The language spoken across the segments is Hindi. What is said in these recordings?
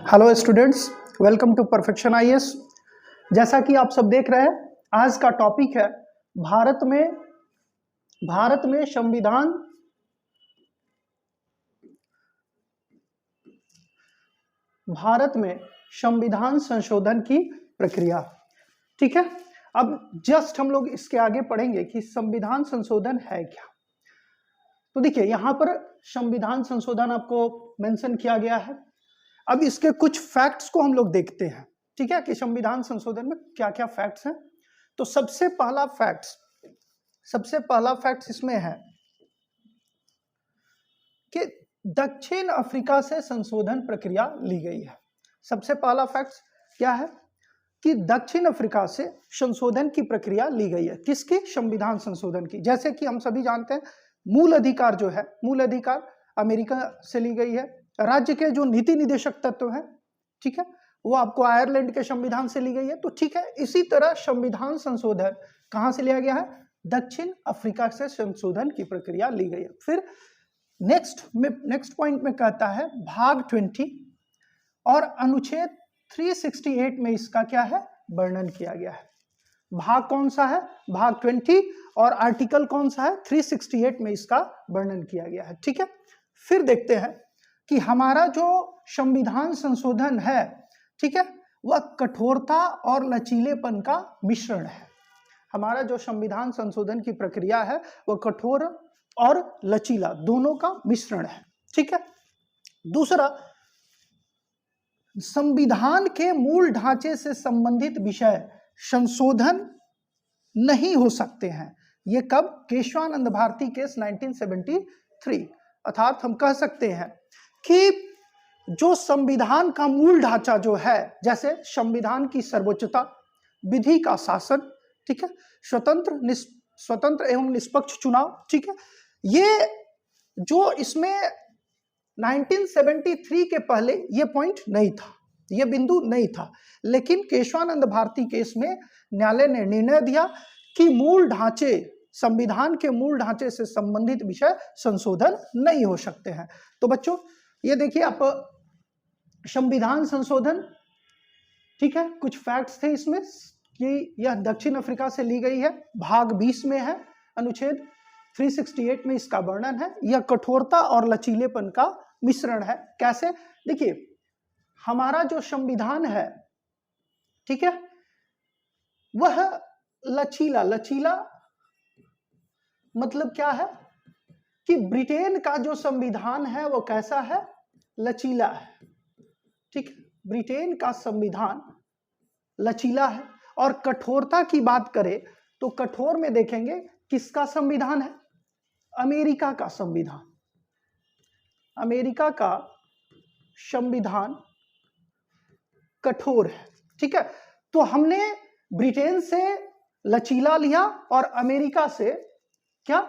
Hello students, welcome to perfection IAS. जैसा कि आप सब देख रहे हैं, आज का टॉपिक है भारत में संविधान संशोधन की प्रक्रिया। ठीक है, अब जस्ट हम लोग इसके आगे पढ़ेंगे कि संविधान संशोधन है क्या। तो देखिए, यहां पर संविधान संशोधन आपको मेंशन किया गया है। अब इसके कुछ फैक्ट्स को हम लोग देखते हैं, ठीक है, कि संविधान संशोधन में क्या क्या फैक्ट्स हैं। तो सबसे पहला फैक्ट इसमें है कि दक्षिण अफ्रीका से संशोधन प्रक्रिया ली गई है। सबसे पहला फैक्ट क्या है कि दक्षिण अफ्रीका से संशोधन की प्रक्रिया ली गई है। किसकी? संविधान संशोधन की। जैसे कि हम सभी जानते हैं, मूल अधिकार अमेरिका से ली गई है। राज्य के जो नीति निदेशक तत्व हैं, ठीक है, वो आपको आयरलैंड के संविधान से ली गई है। तो ठीक है, इसी तरह संविधान संशोधन कहां से लिया गया है? दक्षिण अफ्रीका से संशोधन की प्रक्रिया ली गई है। फिर नेक्स्ट पॉइंट में कहता है भाग 20 और अनुच्छेद 368 में इसका क्या है? वर्णन किया गया है। भाग कौन सा है? भाग 20 और आर्टिकल कौन सा है? 368 में इसका वर्णन किया गया है। ठीक है, फिर देखते हैं कि हमारा जो संविधान संशोधन है, ठीक है, वह कठोरता और लचीलेपन का मिश्रण है। हमारा जो संविधान संशोधन की प्रक्रिया है वह कठोर और लचीला दोनों का मिश्रण है। ठीक है, दूसरा, संविधान के मूल ढांचे से संबंधित विषय संशोधन नहीं हो सकते हैं। ये कब? केशवानंद भारती केस 1973। अर्थात हम कह सकते हैं कि जो संविधान का मूल ढांचा जो है, जैसे संविधान की सर्वोच्चता, विधि का शासन, ठीक है, स्वतंत्र एवं निष्पक्ष चुनाव, ठीक है, ये जो इसमें 1973 के पहले ये पॉइंट नहीं था, ये बिंदु नहीं था। लेकिन केशवानंद भारती केस में न्यायालय ने निर्णय दिया कि संविधान के मूल ढांचे से संबंधित विषय संशोधन नहीं हो सकते हैं। तो बच्चों, ये देखिए आप, संविधान संशोधन, ठीक है, कुछ फैक्ट्स थे इसमें कि यह दक्षिण अफ्रीका से ली गई है। भाग 20 में है, अनुच्छेद 368 में इसका वर्णन है। यह कठोरता और लचीलेपन का मिश्रण है। कैसे? देखिए, हमारा जो संविधान है, ठीक है, वह लचीला मतलब क्या है कि ब्रिटेन का जो संविधान है वो कैसा है? लचीला है। ठीक है, ब्रिटेन का संविधान लचीला है। और कठोरता की बात करें तो कठोर में देखेंगे किसका संविधान है? अमेरिका का संविधान। अमेरिका का संविधान कठोर है। ठीक है, तो हमने ब्रिटेन से लचीला लिया और अमेरिका से क्या?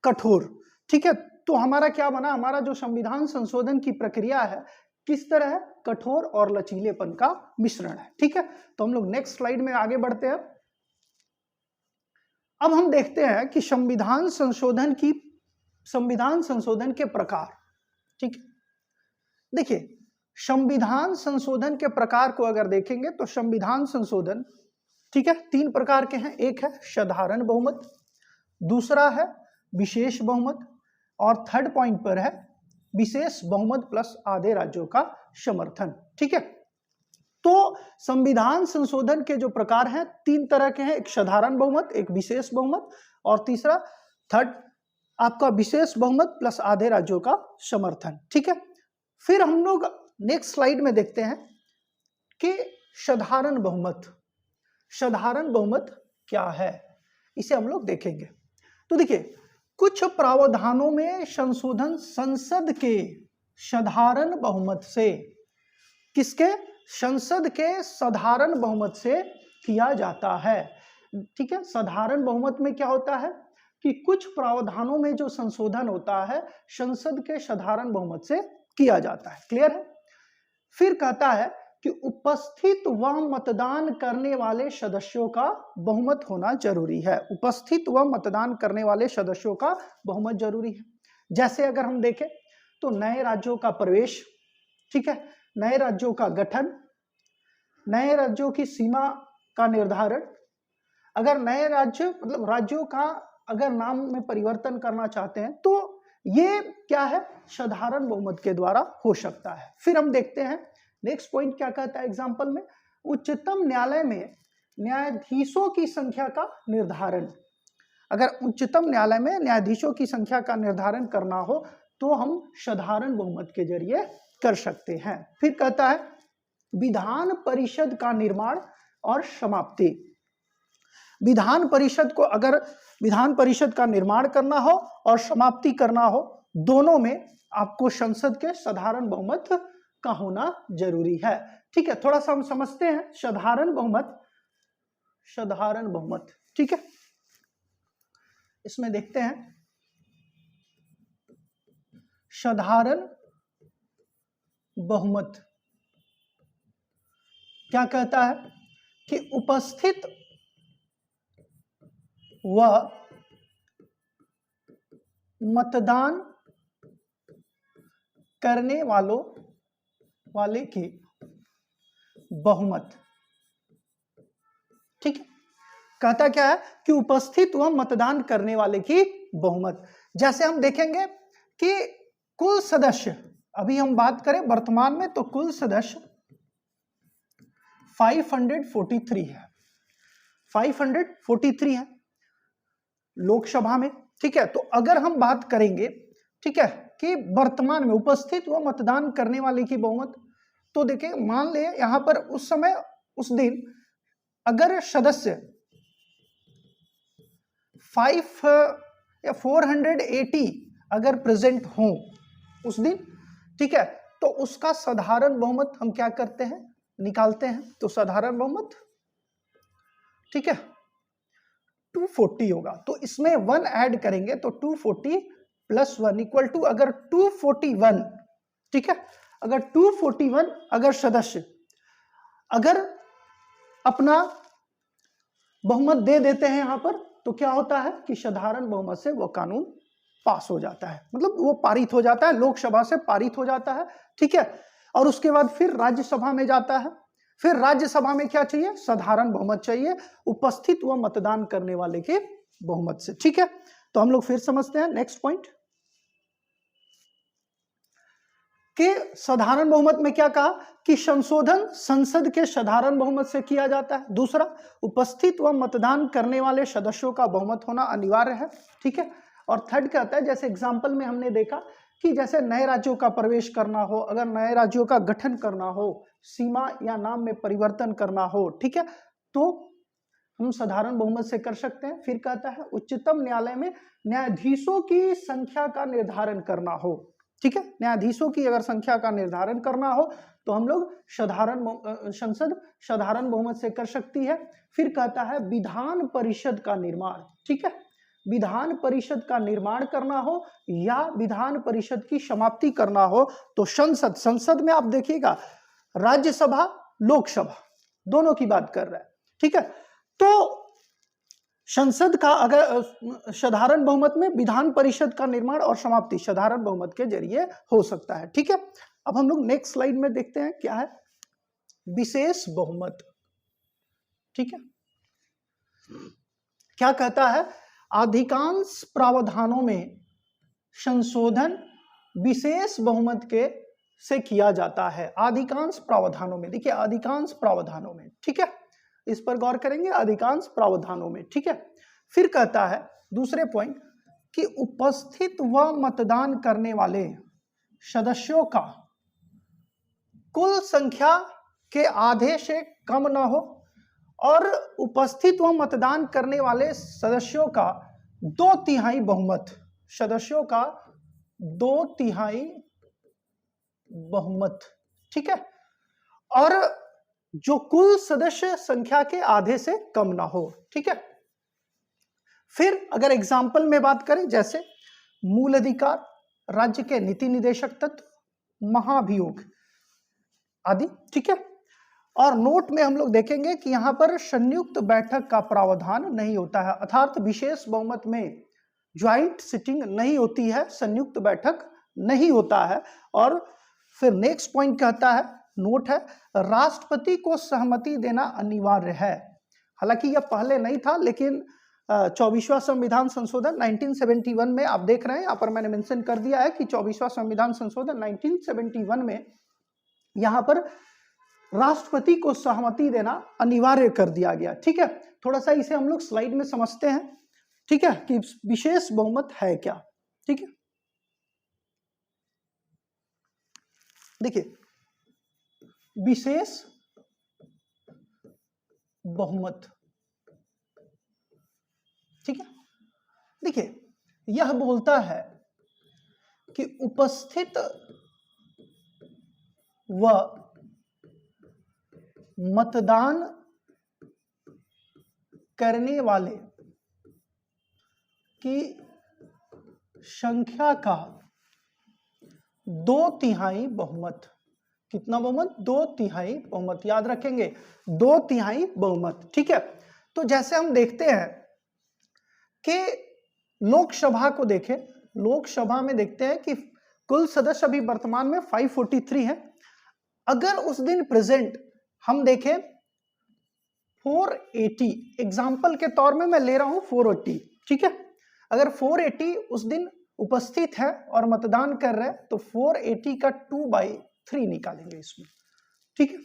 कठोर। ठीक है, तो हमारा क्या बना? हमारा जो संविधान संशोधन की प्रक्रिया है किस तरह है? कठोर और लचीलेपन का मिश्रण है। ठीक है, तो हम लोग नेक्स्ट स्लाइड में आगे बढ़ते हैं। अब हम देखते हैं कि संविधान संशोधन के प्रकार। ठीक है, देखिए, संविधान संशोधन के प्रकार को अगर देखेंगे तो संविधान संशोधन, ठीक है, 3 प्रकार के हैं। एक है साधारण बहुमत, दूसरा है विशेष बहुमत, और थर्ड पॉइंट पर है विशेष बहुमत प्लस आधे राज्यों का समर्थन। ठीक है, तो संविधान संशोधन के जो प्रकार हैं 3 तरह के हैं। एक साधारण बहुमत, एक विशेष बहुमत, और तीसरा थर्ड आपका विशेष बहुमत प्लस आधे राज्यों का समर्थन। ठीक है, फिर हम लोग नेक्स्ट स्लाइड में देखते हैं कि साधारण बहुमत क्या है, इसे हम लोग देखेंगे। तो देखिए, कुछ प्रावधानों में संशोधन संसद के साधारण बहुमत से, किसके? संसद के साधारण बहुमत से किया जाता है। ठीक है, साधारण बहुमत में क्या होता है कि कुछ प्रावधानों में जो संशोधन होता है संसद के साधारण बहुमत से किया जाता है। क्लियर है? फिर कहता है कि उपस्थित व मतदान करने वाले सदस्यों का बहुमत होना जरूरी है। उपस्थित व मतदान करने वाले सदस्यों का बहुमत जरूरी है। जैसे अगर हम देखें तो नए राज्यों का प्रवेश, ठीक है, नए राज्यों का गठन, नए राज्यों की सीमा का निर्धारण। अगर नए राज्य मतलब राज्यों का अगर नाम में परिवर्तन करना चाहते हैं तो ये क्या है, साधारण बहुमत के द्वारा हो सकता है। फिर हम देखते हैं नेक्स्ट पॉइंट क्या कहता है एग्जाम्पल में, उच्चतम न्यायालय में न्यायाधीशों की संख्या का निर्धारण। अगर उच्चतम न्यायालय में न्यायाधीशों की संख्या का निर्धारण करना हो तो हम साधारण बहुमत के जरिए कर सकते हैं। फिर कहता है विधान परिषद का निर्माण और समाप्ति। विधान परिषद को अगर विधान परिषद का निर्माण करना हो और समाप्ति करना हो, दोनों में आपको संसद के साधारण बहुमत का होना जरूरी है। ठीक है, थोड़ा सा हम समझते हैं साधारण बहुमत। साधारण बहुमत, ठीक है, इसमें देखते हैं साधारण बहुमत क्या कहता है कि उपस्थित व मतदान करने वाले की बहुमत। ठीक है, कहता क्या है कि उपस्थित व मतदान करने वाले की बहुमत। जैसे हम देखेंगे कि कुल सदस्य, अभी हम बात करें वर्तमान में तो कुल सदस्य 543 है, 543 है लोकसभा में। ठीक है, तो अगर हम बात करेंगे ठीक है कि वर्तमान में उपस्थित व मतदान करने वाले की बहुमत, तो देखिए मान ले यहां पर उस समय उस दिन अगर सदस्य 480 अगर प्रेजेंट हो उस दिन, ठीक है, तो उसका साधारण बहुमत हम क्या करते हैं, निकालते हैं। तो साधारण बहुमत ठीक है 240 होगा, तो इसमें 1 ऐड करेंगे तो 240 प्लस 1 इक्वल टू, अगर 241, ठीक है, अगर 241 अगर सदस्य अगर अपना बहुमत दे देते हैं यहां पर, तो क्या होता है कि साधारण बहुमत से वो कानून पास हो जाता है, मतलब वो पारित हो जाता है, लोकसभा से पारित हो जाता है। ठीक है, और उसके बाद फिर राज्यसभा में जाता है। फिर राज्यसभा में क्या चाहिए, साधारण बहुमत चाहिए, उपस्थित व मतदान करने वाले के बहुमत से। ठीक है, तो हम लोग फिर समझते हैं नेक्स्ट पॉइंट कि साधारण बहुमत में क्या कहा कि संशोधन संसद के साधारण बहुमत से किया जाता है। दूसरा, उपस्थित व मतदान करने वाले सदस्यों का बहुमत होना अनिवार्य है। ठीक है, और थर्ड कहता है जैसे एग्जाम्पल में हमने देखा कि जैसे नए राज्यों का प्रवेश करना हो, अगर नए राज्यों का गठन करना हो, सीमा या नाम में परिवर्तन करना हो, ठीक है, तो हम साधारण बहुमत से कर सकते हैं। फिर कहता है उच्चतम न्यायालय में न्यायाधीशों की संख्या का निर्धारण करना हो, ठीक है, न्यायाधीशों की अगर संख्या का निर्धारण करना हो तो हम लोग संसद साधारण बहुमत से कर सकती है। फिर कहता है विधान परिषद का निर्माण, ठीक है, विधान परिषद का निर्माण करना हो या विधान परिषद की समाप्ति करना हो तो संसद में आप देखिएगा राज्यसभा लोकसभा दोनों की बात कर रहा है। ठीक है, तो संसद का अगर साधारण बहुमत में विधान परिषद का निर्माण और समाप्ति साधारण बहुमत के जरिए हो सकता है। ठीक है, अब हम लोग नेक्स्ट स्लाइड में देखते हैं क्या है विशेष बहुमत। ठीक है, क्या कहता है अधिकांश प्रावधानों में संशोधन विशेष बहुमत के से किया जाता है। अधिकांश प्रावधानों में, देखिए अधिकांश प्रावधानों में, ठीक है, इस पर गौर करेंगे, अधिकांश प्रावधानों में। ठीक है, फिर कहता है दूसरे पॉइंट कि उपस्थित व मतदान करने वाले सदस्यों का कुल संख्या के आधे से कम न हो और उपस्थित व मतदान करने वाले सदस्यों का 2/3 बहुमत, सदस्यों का 2/3 बहुमत। ठीक है, और जो कुल सदस्य संख्या के आधे से कम ना हो। ठीक है, फिर अगर एग्जाम्पल में बात करें जैसे मूल अधिकार, राज्य के नीति निदेशक तत्व, महाभियोग आदि। ठीक है, और नोट में हम लोग देखेंगे कि यहां पर संयुक्त बैठक का प्रावधान नहीं होता है, अर्थात विशेष बहुमत में ज्वाइंट सिटिंग नहीं होती है, संयुक्त बैठक नहीं होता है। और फिर नेक्स्ट पॉइंट कहता है नोट है, राष्ट्रपति को सहमति देना अनिवार्य है। हालांकि यह पहले नहीं था, लेकिन 24वां संविधान संशोधन 1971 में आप देख रहे हैं, यहाँ पर मैंने मेंशन कर दिया है कि 24वां संविधान संशोधन 1971 में यहाँ पर राष्ट्रपति को सहमति देना अनिवार्य कर दिया गया। ठीक है, थोड़ा सा इसे हम लोग स्लाइड में समझते हैं, ठीक है, कि विशेष बहुमत है क्या। ठीक है, देखिए विशेष बहुमत, ठीक है, देखिए यह बोलता है कि उपस्थित व मतदान करने वाले की संख्या का 2/3 बहुमत। कितना बहुमत? 2/3 बहुमत। याद रखेंगे, 2/3 बहुमत। ठीक है, तो जैसे हम देखते हैं कि लोकसभा को देखें, लोकसभा में देखते हैं कि कुल सदस्य अभी वर्तमान में 543 है। अगर उस दिन प्रेजेंट हम देखें 480, एग्जाम्पल के तौर में मैं ले रहा हूं 480, ठीक है, अगर 480 उस दिन उपस्थित है और मतदान कर रहे हैं तो 480 का 2/3 निकालेंगे इसमें। ठीक है,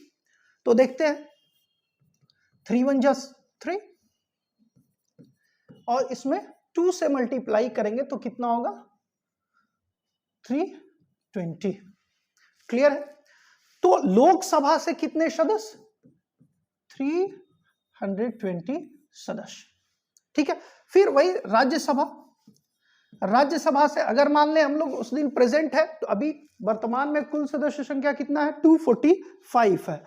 तो देखते हैं 3 1 3 और इसमें 2 से मल्टीप्लाई करेंगे तो कितना होगा? 320। क्लियर है? तो लोकसभा से कितने सदस्य? 320 सदस्य। ठीक है, फिर वही राज्यसभा, राज्यसभा से अगर मान लें हम लोग उस दिन प्रेजेंट है तो अभी वर्तमान में कुल सदस्य संख्या कितना है? 245 है।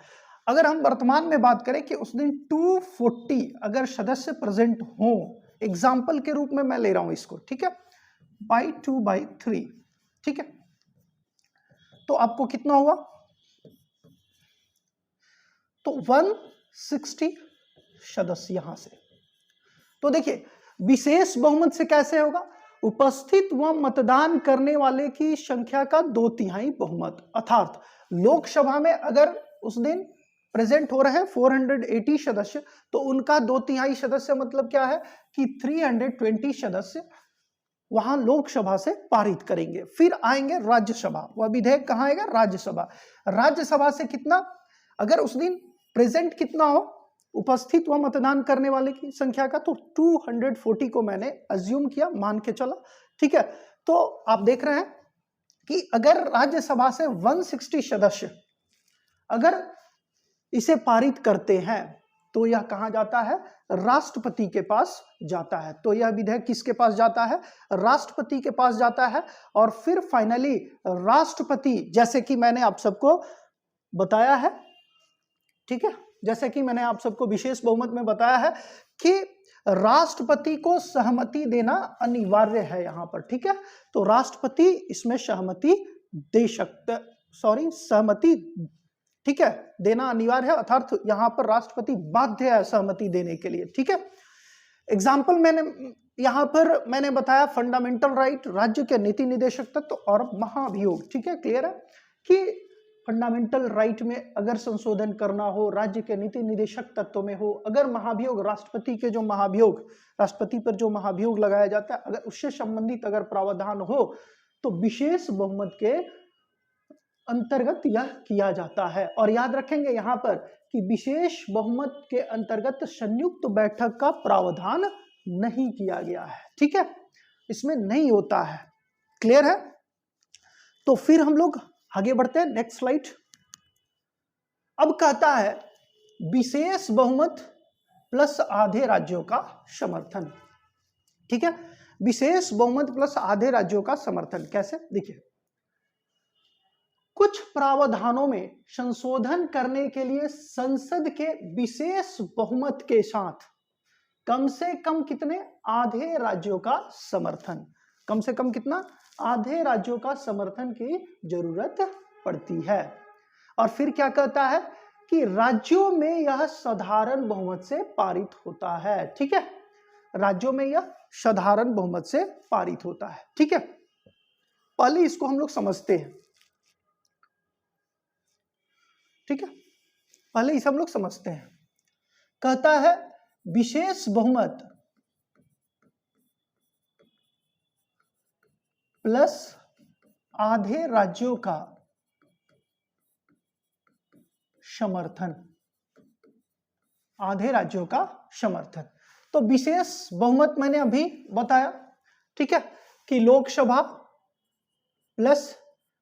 अगर हम वर्तमान में बात करें कि उस दिन 240 अगर सदस्य प्रेजेंट हो, एग्जाम्पल के रूप में मैं ले रहा हूं इसको, ठीक है, बाई 2/3, ठीक है, तो आपको कितना हुआ? तो 160 सदस्य यहां से। तो देखिए विशेष बहुमत से कैसे होगा? उपस्थित व मतदान करने वाले की संख्या का 2/3 बहुमत, अर्थात लोकसभा में अगर उस दिन प्रेजेंट हो रहे हैं 480 सदस्य तो उनका 2/3 सदस्य मतलब क्या है कि 320 सदस्य वहां लोकसभा से पारित करेंगे। फिर आएंगे राज्यसभा, वह विधेयक कहां आएगा? राज्यसभा। राज्यसभा से कितना, अगर उस दिन प्रेजेंट कितना हो उपस्थित व मतदान करने वाले की संख्या का, तो 240 को मैंने अज्यूम किया, मान के चला। ठीक है, तो आप देख रहे हैं कि अगर राज्यसभा से 160 सदस्य अगर इसे पारित करते हैं तो यह कहां जाता है? राष्ट्रपति के पास जाता है। तो यह विधेयक किसके पास जाता है? राष्ट्रपति के पास जाता है। और फिर फाइनली राष्ट्रपति, जैसे कि मैंने आप सबको बताया है, ठीक है, जैसे कि मैंने आप सबको विशेष बहुमत में बताया है कि राष्ट्रपति को सहमति देना अनिवार्य है यहां पर। ठीक है, तो राष्ट्रपति इसमें सहमति दे सकते, सहमति, ठीक है, देना अनिवार्य है, अर्थात यहां पर राष्ट्रपति बाध्य है सहमति देने के लिए। ठीक है, एग्जाम्पल मैंने यहां पर मैंने बताया फंडामेंटल राइट, राज्य के नीति निदेशक तत्व और महाभियोग। ठीक है, क्लियर है कि फंडामेंटल राइट में अगर संशोधन करना हो, राज्य के नीति निदेशक तत्व में हो, अगर महाभियोग, राष्ट्रपति के जो महाभियोग, राष्ट्रपति पर जो महाभियोग लगाया जाता है, अगर उससे संबंधित अगर प्रावधान हो तो विशेष बहुमत के अंतर्गत यह किया जाता है। और याद रखेंगे यहां पर कि विशेष बहुमत के अंतर्गत संयुक्त बैठक का प्रावधान नहीं किया गया है। ठीक है, इसमें नहीं होता है। क्लियर है? तो फिर हम लोग आगे बढ़ते हैं, नेक्स्ट स्लाइड। अब कहता है विशेष बहुमत प्लस आधे राज्यों का समर्थन। ठीक है, विशेष बहुमत प्लस आधे राज्यों का समर्थन कैसे? देखिए, कुछ प्रावधानों में संशोधन करने के लिए संसद के विशेष बहुमत के साथ कम से कम कितने? आधे राज्यों का समर्थन। कम से कम कितना? आधे राज्यों का समर्थन की जरूरत पड़ती है। और फिर क्या कहता है कि राज्यों में यह साधारण बहुमत से पारित होता है। ठीक है, राज्यों में यह साधारण बहुमत से पारित होता है। ठीक है, पहले इसको हम लोग समझते हैं। ठीक है, पहले इसे हम लोग समझते हैं। कहता है विशेष बहुमत प्लस आधे राज्यों का समर्थन, आधे राज्यों का समर्थन। तो विशेष बहुमत मैंने अभी बताया, ठीक है, कि लोकसभा प्लस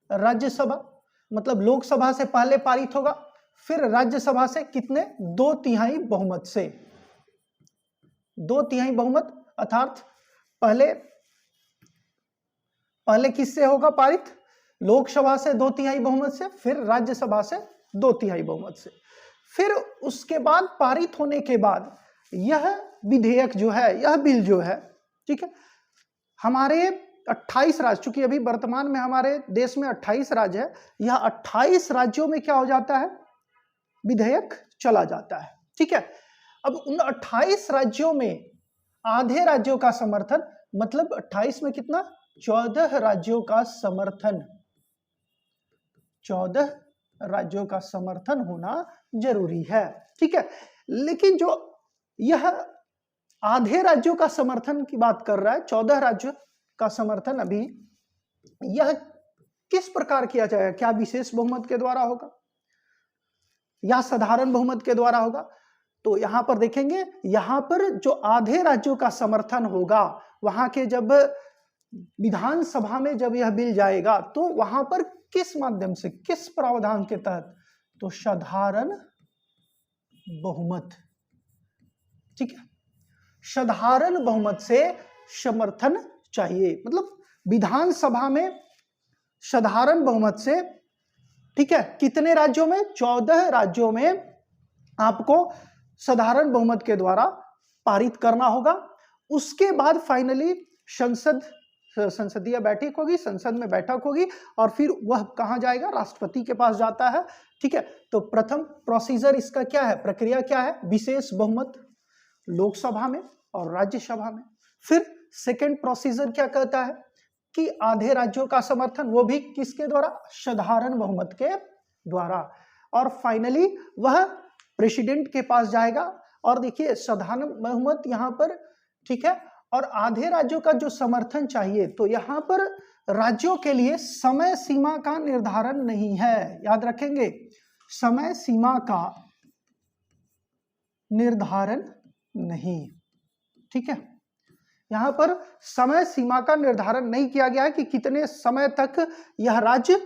राज्यसभा, मतलब लोकसभा से पहले पारित होगा, फिर राज्यसभा से कितने, 2/3 बहुमत से, 2/3 बहुमत, अर्थात पहले किससे होगा पारित, लोकसभा से 2/3 बहुमत से, फिर राज्यसभा से 2/3 बहुमत से। फिर उसके बाद पारित होने के बाद यह विधेयक जो है, यह बिल जो है, ठीक है, हमारे 28 राज्य, चूंकि अभी वर्तमान में हमारे देश में 28 राज्य है, यह 28 राज्यों में क्या हो जाता है, विधेयक चला जाता है, ठीक है। अब उन 28 राज्यों में आधे राज्यों का समर्थन, मतलब 28 में कितना, 14 राज्यों का समर्थन, 14 राज्यों का समर्थन होना जरूरी है, ठीक है। लेकिन जो यह आधे राज्यों का समर्थन की बात कर रहा है, 14 राज्यों का समर्थन, अभी यह किस प्रकार किया जाएगा, क्या विशेष बहुमत के द्वारा होगा या साधारण बहुमत के द्वारा होगा? तो यहां पर देखेंगे, यहां पर जो आधे राज्यों का समर्थन होगा, वहां के जब विधानसभा में जब यह बिल जाएगा तो वहां पर किस माध्यम से, किस प्रावधान के तहत, तो साधारण बहुमत, ठीक है, साधारण बहुमत से समर्थन चाहिए, मतलब विधानसभा में साधारण बहुमत से, ठीक है, कितने राज्यों में, 14 राज्यों में आपको साधारण बहुमत के द्वारा पारित करना होगा। उसके बाद फाइनली संसदीय बैठक होगी, संसद में बैठक होगी, और फिर वह कहां जाएगा, राष्ट्रपति के पास जाता है, ठीक है। तो प्रथम प्रोसीजर इसका क्या है, प्रक्रिया क्या है, विशेष बहुमत लोकसभा में और राज्यसभा में। फिर सेकंड प्रोसीजर क्या कहता है कि आधे राज्यों का समर्थन, वो भी किसके द्वारा, साधारण बहुमत के द्वारा, और फाइनली वह प्रेसिडेंट के पास जाएगा। और देखिए साधारण बहुमत यहां पर, ठीक है, और आधे राज्यों का जो समर्थन चाहिए, तो यहां पर राज्यों के लिए समय सीमा का निर्धारण नहीं है, याद रखेंगे, समय सीमा का निर्धारण नहीं, ठीक है, यहां पर समय सीमा का निर्धारण नहीं किया गया है कि कितने समय तक यह राज्य,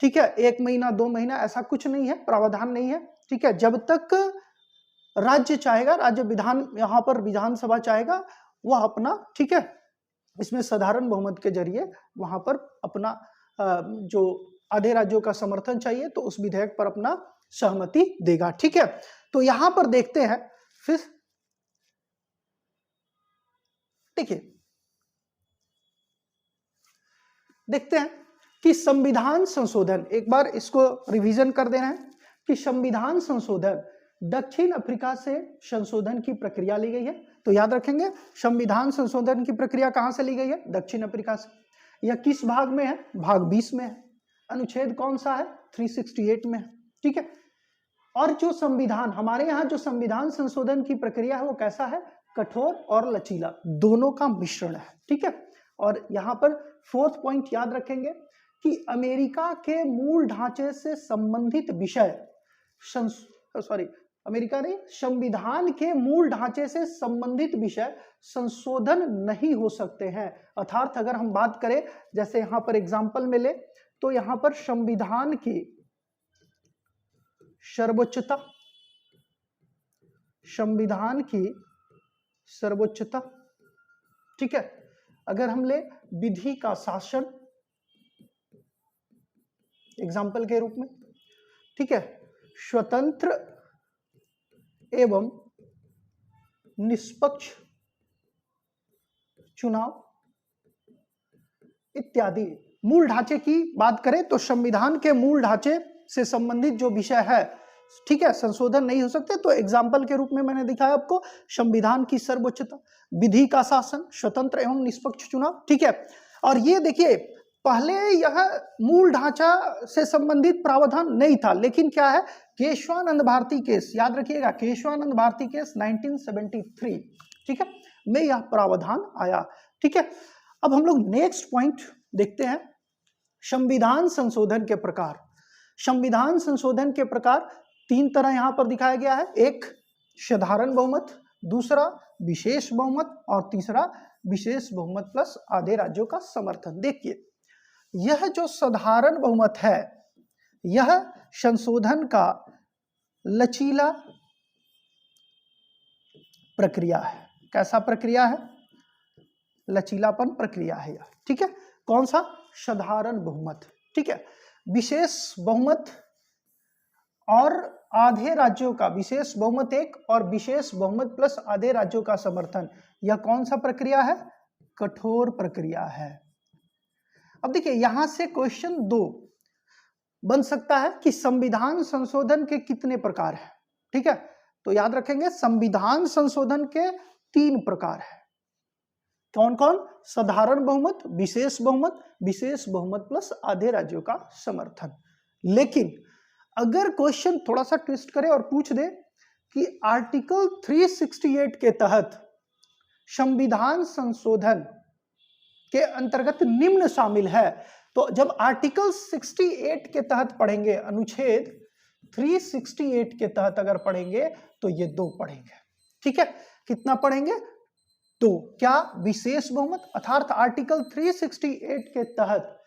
ठीक है, 1 महीना 2 महीना ऐसा कुछ नहीं है, प्रावधान नहीं है, ठीक है। जब तक राज्य चाहेगा, राज्य विधान, यहां पर विधानसभा चाहेगा, वह अपना, ठीक है, इसमें साधारण बहुमत के जरिए वहां पर अपना जो आधे राज्यों का समर्थन चाहिए, तो उस विधेयक पर अपना सहमति देगा, ठीक है। तो यहां पर देखते हैं, फिर देखिए देखते हैं कि संविधान संशोधन, एक बार इसको रिवीजन कर देना है कि संविधान संशोधन दक्षिण अफ्रीका से संशोधन की प्रक्रिया ली गई है। तो याद रखेंगे, संविधान संशोधन की प्रक्रिया कहां से ली गई है, दक्षिण अफ्रीका से। यह किस भाग में है, भाग 20 में है। अनुच्छेद कौन सा है, 368 में है, ठीक है। और जो संविधान, हमारे यहाँ जो संविधान संशोधन की प्रक्रिया है, वो कैसा है, कठोर और लचीला, दोनों का मिश्रण है, ठीक है। और यहाँ पर 4th पॉइंट याद रखेंगे कि अमेरिका के मूल ढांचे से संबंधित विषय, अमेरिका नहीं, संविधान के मूल ढांचे से संबंधित विषय संशोधन नहीं हो सकते हैं। अर्थात अगर हम बात करें, जैसे यहां पर एग्जांपल में ले, तो यहां पर संविधान की सर्वोच्चता, संविधान की सर्वोच्चता, ठीक है। अगर हम ले विधि का शासन एग्जाम्पल के रूप में, ठीक है, स्वतंत्र एवं निष्पक्ष चुनाव इत्यादि। मूल ढांचे की बात करें तो संविधान के मूल ढांचे से संबंधित जो विषय है, ठीक है, संशोधन नहीं हो सकते। तो एग्जाम्पल के रूप में मैंने दिखाया आपको, संविधान की सर्वोच्चता, विधि का शासन, स्वतंत्र एवं निष्पक्ष चुनाव, ठीक है। और ये देखिए, पहले यह मूल ढांचा से संबंधित प्रावधान नहीं था, लेकिन क्या है केशवानंद भारती केस, याद रखिएगा केशवानंद भारती केस 1973, ठीक है, में यह प्रावधान आया। ठीक है, अब हम लोग नेक्स्ट पॉइंट देखते हैं, संविधान संशोधन के प्रकार। संविधान संशोधन के प्रकार तीन तरह यहां पर दिखाया गया है, एक साधारण बहुमत, दूसरा विशेष बहुमत और तीसरा विशेष बहुमत प्लस आधे राज्यों का समर्थन। देखिए यह जो साधारण बहुमत है यह संशोधन का लचीला प्रक्रिया है। कैसा प्रक्रिया है? लचीलापन प्रक्रिया है यह। ठीक है, कौन सा? साधारण बहुमत। ठीक है, विशेष बहुमत और आधे राज्यों का, विशेष बहुमत एक और विशेष बहुमत प्लस आधे राज्यों का समर्थन, यह कौन सा प्रक्रिया है? कठोर प्रक्रिया है। अब देखिए यहां से क्वेश्चन 2 बन सकता है कि संविधान संशोधन के कितने प्रकार हैं। ठीक है, तो याद रखेंगे संविधान संशोधन के 3 प्रकार है। कौन कौन? साधारण बहुमत, विशेष बहुमत प्लस आधे राज्यों का समर्थन। लेकिन अगर क्वेश्चन थोड़ा सा ट्विस्ट करे और पूछ दे कि आर्टिकल 368 के तहत संविधान संशोधन के अंतर्गत निम्न शामिल है, तो जब आर्टिकल 68 के तहत पढ़ेंगे, अनुच्छेद 368 के तहत अगर पढ़ेंगे तो ये 2 पढ़ेंगे। ठीक है, कितना पढ़ेंगे? 2। क्या? विशेष बहुमत, अर्थात आर्टिकल 368 के तहत,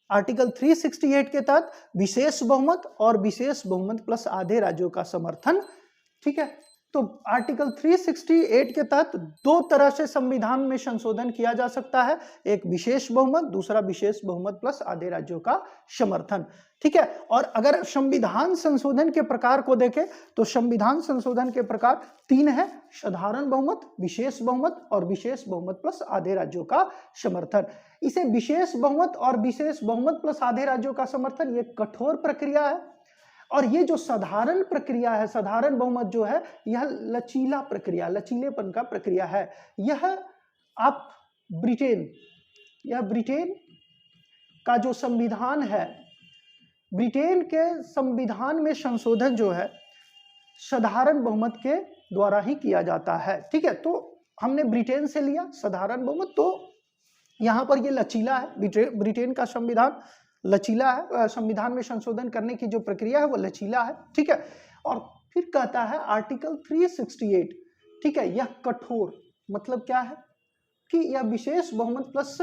आर्टिकल 368 के तहत विशेष बहुमत और विशेष बहुमत प्लस आधे राज्यों का समर्थन। ठीक है, तो आर्टिकल 368 के तहत 2 तरह से संविधान में संशोधन किया जा सकता है, एक विशेष बहुमत, दूसरा विशेष बहुमत प्लस आधे राज्यों का समर्थन। ठीक है, और अगर संविधान संशोधन के प्रकार को देखें तो संविधान संशोधन के प्रकार 3 है, साधारण बहुमत, विशेष बहुमत और विशेष बहुमत प्लस आधे राज्यों का समर्थन। इसे विशेष बहुमत और विशेष बहुमत प्लस आधे राज्यों का समर्थन, ये कठोर प्रक्रिया है, और ये जो साधारण प्रक्रिया है, साधारण बहुमत जो है, यह लचीला प्रक्रिया, लचीलेपन का प्रक्रिया है। यह आप ब्रिटेन का जो संविधान है, ब्रिटेन के संविधान में संशोधन जो है साधारण बहुमत के द्वारा ही किया जाता है। ठीक है, तो हमने ब्रिटेन से लिया साधारण बहुमत, तो यहां पर ये लचीला है, ब्रिटेन का संविधान लचीला है, संविधान में संशोधन करने की जो प्रक्रिया है वो लचीला है। ठीक है, और फिर कहता है आर्टिकल 368, ठीक है, यह कठोर, मतलब क्या है कि यह विशेष बहुमत प्लस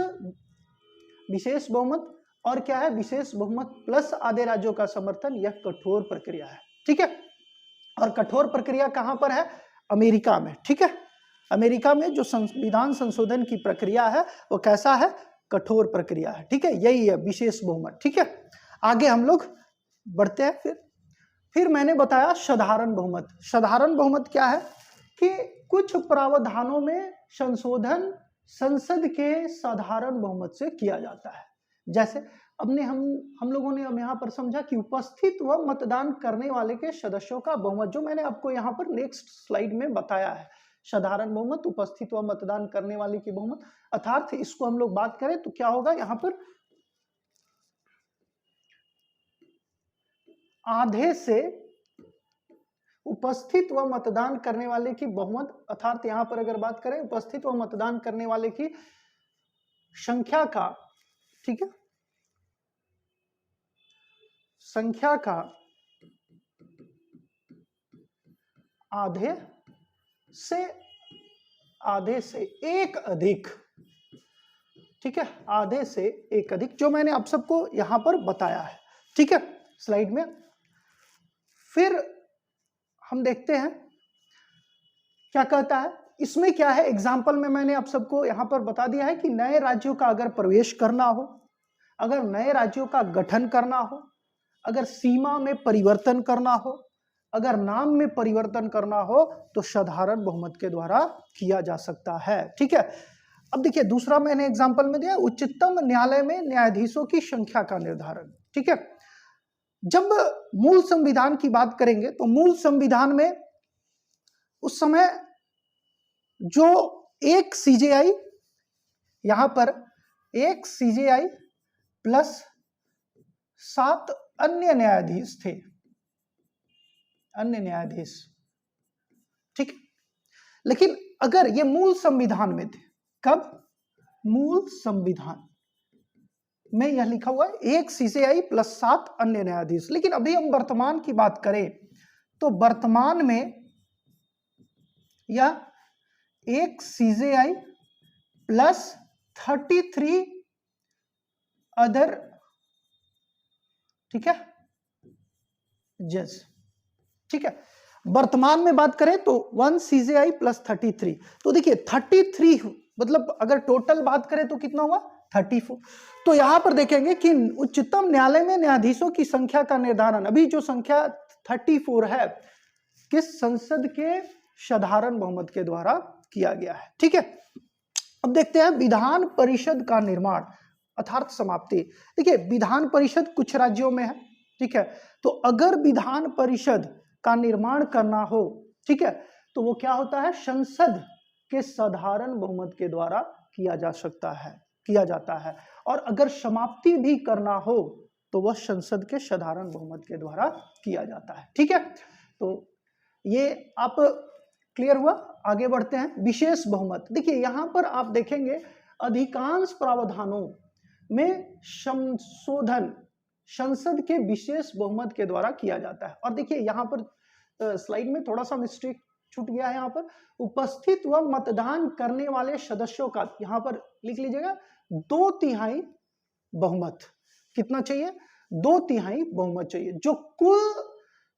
विशेष बहुमत और क्या है, विशेष बहुमत प्लस आधे राज्यों का समर्थन, यह कठोर प्रक्रिया है। ठीक है, और कठोर प्रक्रिया कहां पर है? अमेरिका में। ठीक है, अमेरिका में जो संविधान संशोधन की प्रक्रिया है वो कैसा है? कठोर प्रक्रिया है। ठीक है, यही है विशेष बहुमत। ठीक है, आगे हम लोग बढ़ते हैं। फिर मैंने बताया साधारण बहुमत। साधारण बहुमत क्या है कि कुछ प्रावधानों में संशोधन संसद के साधारण बहुमत से किया जाता है। जैसे हमने हम लोगों ने अब यहाँ पर समझा कि उपस्थित व मतदान करने वाले के सदस्यों का बहुमत, जो मैंने आपको यहाँ पर नेक्स्ट स्लाइड में बताया है, साधारण बहुमत, उपस्थित व मतदान करने वाले की बहुमत, अर्थात इसको हम लोग बात करें तो क्या होगा यहाँ पर? आधे से उपस्थित व मतदान करने वाले की बहुमत, अर्थात यहां पर अगर बात करें उपस्थित व मतदान करने वाले की संख्या का, ठीक है, संख्या का आधे से एक अधिक, ठीक है, आधे से एक अधिक, जो मैंने आप सबको यहां पर बताया है। ठीक है, स्लाइड में। फिर हम देखते हैं क्या कहता है इसमें। क्या है एग्जाम्पल में मैंने आप सबको यहां पर बता दिया है कि नए राज्यों का अगर प्रवेश करना हो, अगर नए राज्यों का गठन करना हो, अगर सीमा में परिवर्तन करना हो, अगर नाम में परिवर्तन करना हो, तो साधारण बहुमत के द्वारा किया जा सकता है। ठीक है, अब देखिए दूसरा मैंने एग्जाम्पल में दिया, उच्चतम न्यायालय में न्यायाधीशों की संख्या का निर्धारण। ठीक है, जब मूल संविधान की बात करेंगे तो मूल संविधान में उस समय जो एक सीजेआई, यहां पर एक सीजेआई प्लस 7 अन्य न्यायाधीश थे। अन्य न्यायाधीश, ठीक। लेकिन अगर ये मूल संविधान में थे, कब? मूल संविधान में यह लिखा हुआ है 1 CJI प्लस 7 अन्य न्यायाधीश। लेकिन अभी हम वर्तमान की बात करें तो वर्तमान में यह 1 CJI प्लस 33 अदर, ठीक है, जज, ठीक है। वर्तमान में बात करें तो 1 CJI प्लस 33, तो देखिए 33 मतलब अगर टोटल बात करें तो कितना हुआ? 34। तो यहां पर देखेंगे कि उच्चतम न्यायालय में न्यायाधीशों की संख्या का निर्धारण, अभी जो संख्या 34 है, किस संसद के साधारण बहुमत के द्वारा किया गया है, ठीक है। अब देखते हैं विधान परिषद का निर्माण अर्थात समाप्ति। देखिए विधान परिषद कुछ राज्यों में है, ठीक है, तो अगर विधान परिषद का निर्माण करना हो, ठीक है, तो वो क्या होता है? संसद के साधारण बहुमत के द्वारा किया जाता है। और अगर समाप्ति भी करना हो तो वह संसद के साधारण बहुमत के द्वारा किया जाता है, ठीक है। तो ये आप क्लियर हुआ? आगे बढ़ते हैं। विशेष बहुमत, देखिए यहां पर आप देखेंगे अधिकांश प्रावधानों में संशोधन संसद के विशेष बहुमत के द्वारा किया जाता है। और देखिए यहां पर स्लाइड में थोड़ा सा मिस्टेक छूट गया है, यहां पर उपस्थित व मतदान करने वाले सदस्यों का, यहां पर लिख लीजिएगा 2/3 बहुमत। कितना चाहिए? 2/3 बहुमत चाहिए, जो कुल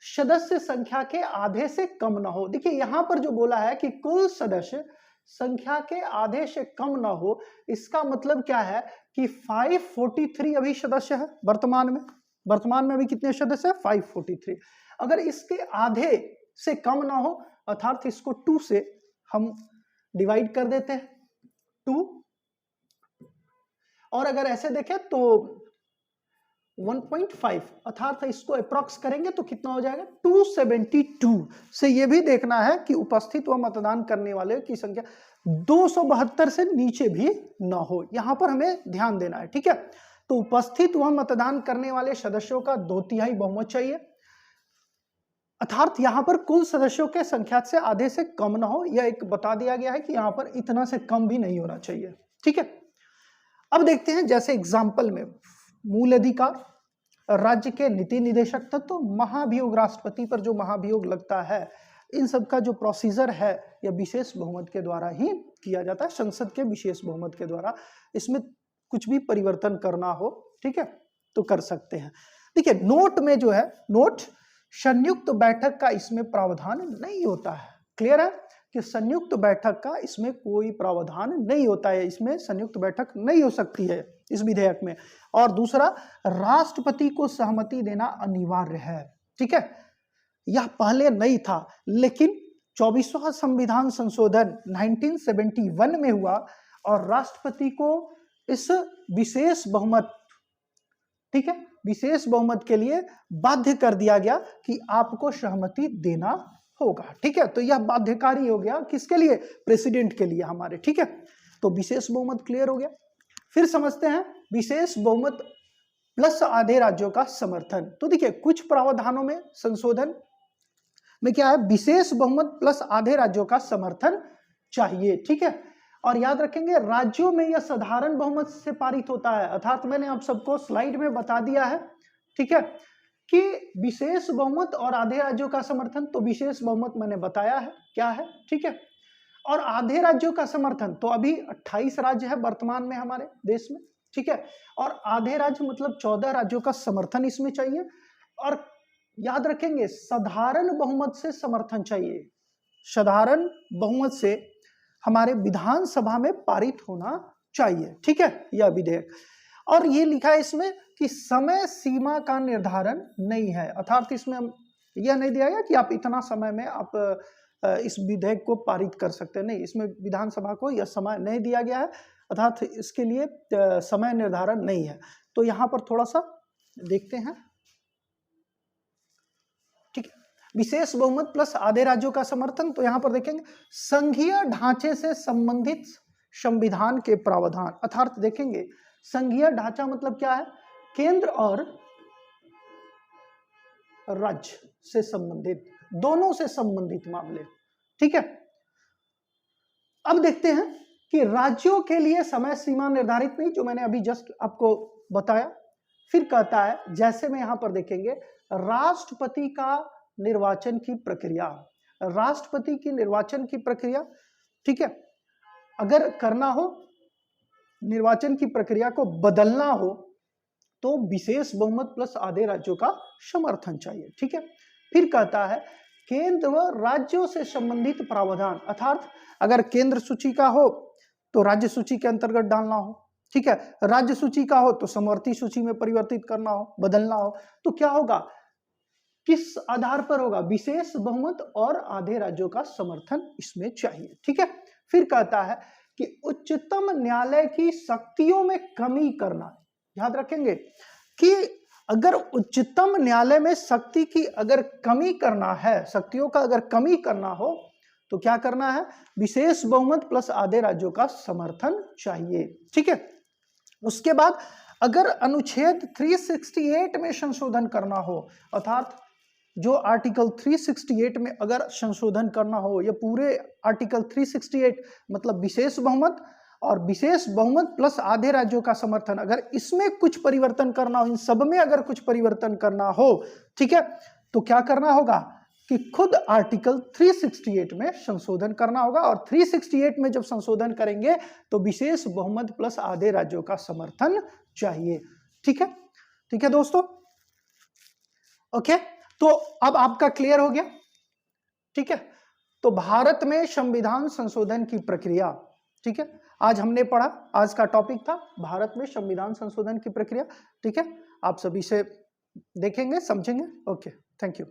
सदस्य संख्या के आधे से कम ना हो। देखिए यहां पर जो बोला है कि कुल सदस्य संख्या के आधे से कम ना हो, इसका मतलब क्या है कि 543 अभी सदस्य है वर्तमान में अभी कितने सदस्य है? 543। अगर इसके आधे से कम ना हो अर्थात इसको 2 से हम डिवाइड कर देते हैं, 2, और अगर ऐसे देखें तो 1.5 अर्थात इसको अप्रॉक्स करेंगे तो कितना हो जाएगा? 272 से यह भी देखना है कि उपस्थित व मतदान करने वाले की संख्या 272 से नीचे भी ना हो, यहां पर हमें ध्यान देना है, ठीक है। तो उपस्थित व मतदान करने वाले सदस्यों का 2/3 बहुमत चाहिए, अर्थात यहां पर कुल सदस्यों के संख्या से आधे से कम ना हो। यह एक बता दिया गया है कि यहां पर इतना से कम भी नहीं होना चाहिए, ठीक है। अब देखते हैं जैसे एग्जाम्पल में मूल अधिकार, राज्य के नीति निदेशक तत्व, महाभियोग, राष्ट्रपति पर जो महाभियोग लगता है, इन सब का जो प्रोसीजर है यह विशेष बहुमत के द्वारा ही किया जाता है, संसद के विशेष बहुमत के द्वारा। इसमें कुछ भी परिवर्तन करना हो, ठीक है, तो कर सकते हैं। देखिए नोट में जो है, नोट संयुक्त बैठक का इसमें प्रावधान नहीं होता है। क्लियर है कि संयुक्त बैठक का इसमें कोई प्रावधान नहीं होता है, इसमें संयुक्त बैठक नहीं हो सकती है इस विधेयक में। और दूसरा, राष्ट्रपति को सहमति देना अनिवार्य है, ठीक है। यह पहले नहीं था, लेकिन 24वां संविधान संशोधन 1971 में हुआ और राष्ट्रपति को इस विशेष बहुमत, ठीक है, विशेष बहुमत के लिए बाध्य कर दिया गया कि आपको सहमति देना होगा, ठीक है। तो यह बाध्यकारी हो गया किसके लिए? प्रेसिडेंट के लिए हमारे, ठीक है। तो विशेष बहुमत क्लियर हो गया। फिर समझते हैं विशेष बहुमत प्लस आधे राज्यों का समर्थन। तो देखिए कुछ प्रावधानों में संशोधन में क्या है? विशेष बहुमत प्लस आधे राज्यों का समर्थन चाहिए, ठीक है। और याद रखेंगे राज्यों में यह साधारण बहुमत से पारित होता है, अर्थात मैंने आप सबको स्लाइड में बता दिया है, ठीक है, कि विशेष बहुमत और आधे राज्यों का समर्थन। तो विशेष बहुमत मैंने बताया है क्या है, ठीक है। और आधे राज्यों का समर्थन, तो अभी 28 राज्य है वर्तमान में हमारे देश में, ठीक है, और आधे राज्य मतलब 14 राज्यों का समर्थन इसमें चाहिए। और याद रखेंगे साधारण बहुमत से समर्थन चाहिए, साधारण बहुमत से हमारे विधानसभा में पारित होना चाहिए, ठीक है, यह विधेयक। और ये लिखा है इसमें कि समय सीमा का निर्धारण नहीं है, अर्थात इसमें यह नहीं दिया गया कि आप इतना समय में आप इस विधेयक को पारित कर सकते हैं, नहीं, इसमें विधानसभा को यह समय नहीं दिया गया है, अर्थात इसके लिए समय निर्धारण नहीं है। तो यहाँ पर थोड़ा सा देखते हैं, ठीक है। विशेष बहुमत प्लस आधे राज्यों का समर्थन, तो यहाँ पर देखेंगे संघीय ढांचे से संबंधित संविधान के प्रावधान, अर्थात देखेंगे संघीय ढांचा मतलब क्या है? केंद्र और राज्य, से संबंधित, दोनों से संबंधित मामले। ठीक है, अब देखते हैं कि राज्यों के लिए समय सीमा निर्धारित नहीं, जो मैंने अभी जस्ट आपको बताया। फिर कहता है, जैसे में यहां पर देखेंगे, राष्ट्रपति का निर्वाचन की प्रक्रिया, राष्ट्रपति की निर्वाचन की प्रक्रिया, ठीक है, अगर करना हो, निर्वाचन की प्रक्रिया को बदलना हो, तो विशेष बहुमत प्लस आधे राज्यों का समर्थन चाहिए। ठीक है, फिर कहता है केंद्र व राज्यों से संबंधित प्रावधान, अर्थात अगर केंद्र सूची का हो तो राज्य सूची के अंतर्गत डालना हो, ठीक है, राज्य सूची का हो तो समवर्ती सूची में परिवर्तित करना हो, बदलना हो, तो क्या होगा, किस आधार पर होगा, विशेष बहुमत और आधे राज्यों का समर्थन इसमें चाहिए। ठीक है, फिर कहता है कि उच्चतम न्यायालय की शक्तियों में कमी करना, याद रखेंगे कि अगर उच्चतम न्यायालय में शक्ति की अगर कमी करना है, शक्तियों का अगर कमी करना हो तो क्या करना है, विशेष बहुमत प्लस आधे राज्यों का समर्थन चाहिए। ठीक है, उसके बाद अगर अनुच्छेद 368 में संशोधन करना हो, अर्थात जो आर्टिकल 368 में अगर संशोधन करना हो, या पूरे आर्टिकल 368 मतलब विशेष बहुमत और विशेष बहुमत प्लस आधे राज्यों का समर्थन, अगर इसमें कुछ परिवर्तन करना हो, इन सब में अगर कुछ परिवर्तन करना हो, ठीक है, तो क्या करना होगा कि खुद आर्टिकल 368 में संशोधन करना होगा, और 368 में जब संशोधन करेंगे तो विशेष बहुमत प्लस आधे राज्यों का समर्थन चाहिए। ठीक है, ठीक है दोस्तों, ओके, तो अब आपका क्लियर हो गया। ठीक है, तो भारत में संविधान संशोधन की प्रक्रिया, ठीक है, आज हमने पढ़ा, आज का टॉपिक था भारत में संविधान संशोधन की प्रक्रिया। ठीक है, आप सभी से देखेंगे, समझेंगे। Okay, thank you.